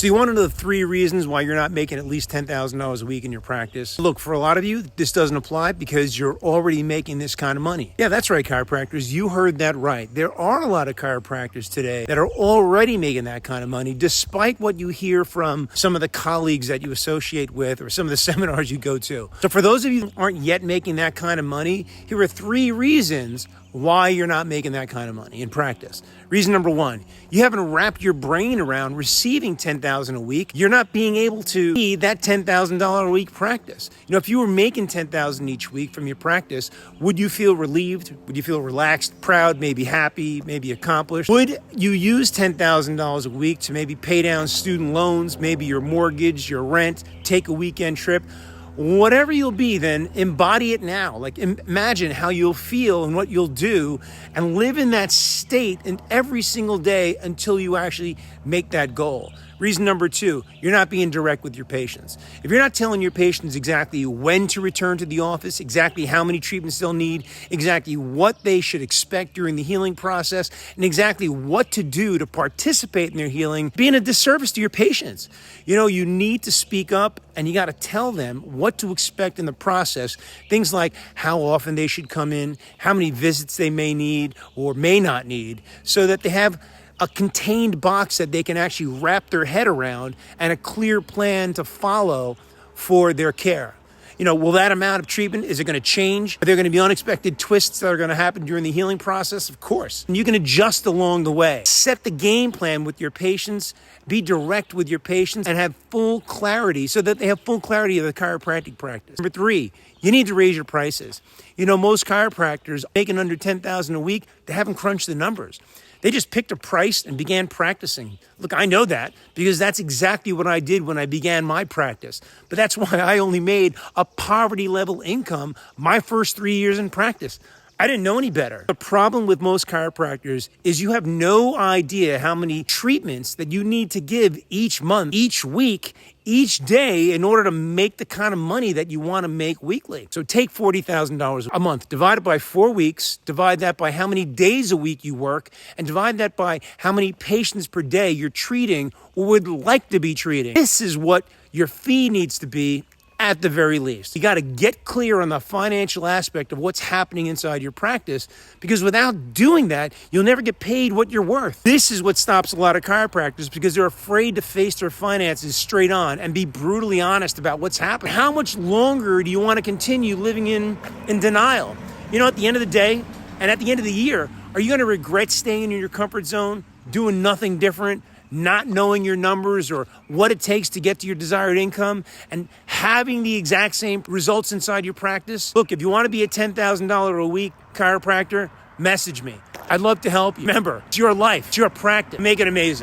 So you want to know the 3 reasons why you're not making at least $10,000 a week in your practice? Look, for a lot of you, this doesn't apply because you're already making this kind of money. Yeah, that's right, chiropractors. You heard that right. There are a lot of chiropractors today that are already making that kind of money, despite what you hear from some of the colleagues that you associate with or some of the seminars you go to. So for those of you who aren't yet making that kind of money, here are 3 reasons why you're not making that kind of money in practice. Reason number 1, you haven't wrapped your brain around receiving $10,000 a week. You're not being able to need that $10,000 a week practice. You know, if you were making $10,000 each week from your practice, would you feel relieved? Would you feel relaxed, proud, maybe happy, maybe accomplished? Would you use $10,000 a week to maybe pay down student loans, maybe your mortgage, your rent, take a weekend trip? Whatever you'll be, then embody it now. Like, imagine how you'll feel and what you'll do and live in that state in every single day until you actually make that goal. Reason number 2, you're not being direct with your patients. If you're not telling your patients exactly when to return to the office, exactly how many treatments they'll need, exactly what they should expect during the healing process, and exactly what to do to participate in their healing, being a disservice to your patients. You know, you need to speak up and you got to tell them what to expect in the process. Things like how often they should come in, how many visits they may need or may not need, so that they have a contained box that they can actually wrap their head around and a clear plan to follow for their care. You know, will that amount of treatment, is it going to change? Are there going to be unexpected twists that are going to happen during the healing process? Of course. And you can adjust along the way. Set the game plan with your patients, be direct with your patients, and have full clarity so that they have full clarity of the chiropractic practice. Number 3, you need to raise your prices. You know, most chiropractors making under $10,000 a week, they haven't crunched the numbers. They just picked a price and began practicing. Look, I know that because that's exactly what I did when I began my practice. But that's why I only made a poverty level income my first 3 years in practice. I didn't know any better. The problem with most chiropractors is you have no idea how many treatments that you need to give each month, each week, each day in order to make the kind of money that you want to make weekly. So take $40,000 a month, divide it by 4 weeks, divide that by how many days a week you work, and divide that by how many patients per day you're treating or would like to be treating. This is what your fee needs to be at the very least. You got to get clear on the financial aspect of what's happening inside your practice, because without doing that, you'll never get paid what you're worth. This is what stops a lot of chiropractors because they're afraid to face their finances straight on and be brutally honest about what's happening. How much longer do you want to continue living in denial? You know, at the end of the day and at the end of the year, are you going to regret staying in your comfort zone, doing nothing different, not knowing your numbers or what it takes to get to your desired income and having the exact same results inside your practice? Look, if you want to be a $10,000 a week chiropractor, message me. I'd love to help you. Remember, it's your life, it's your practice. Make it amazing.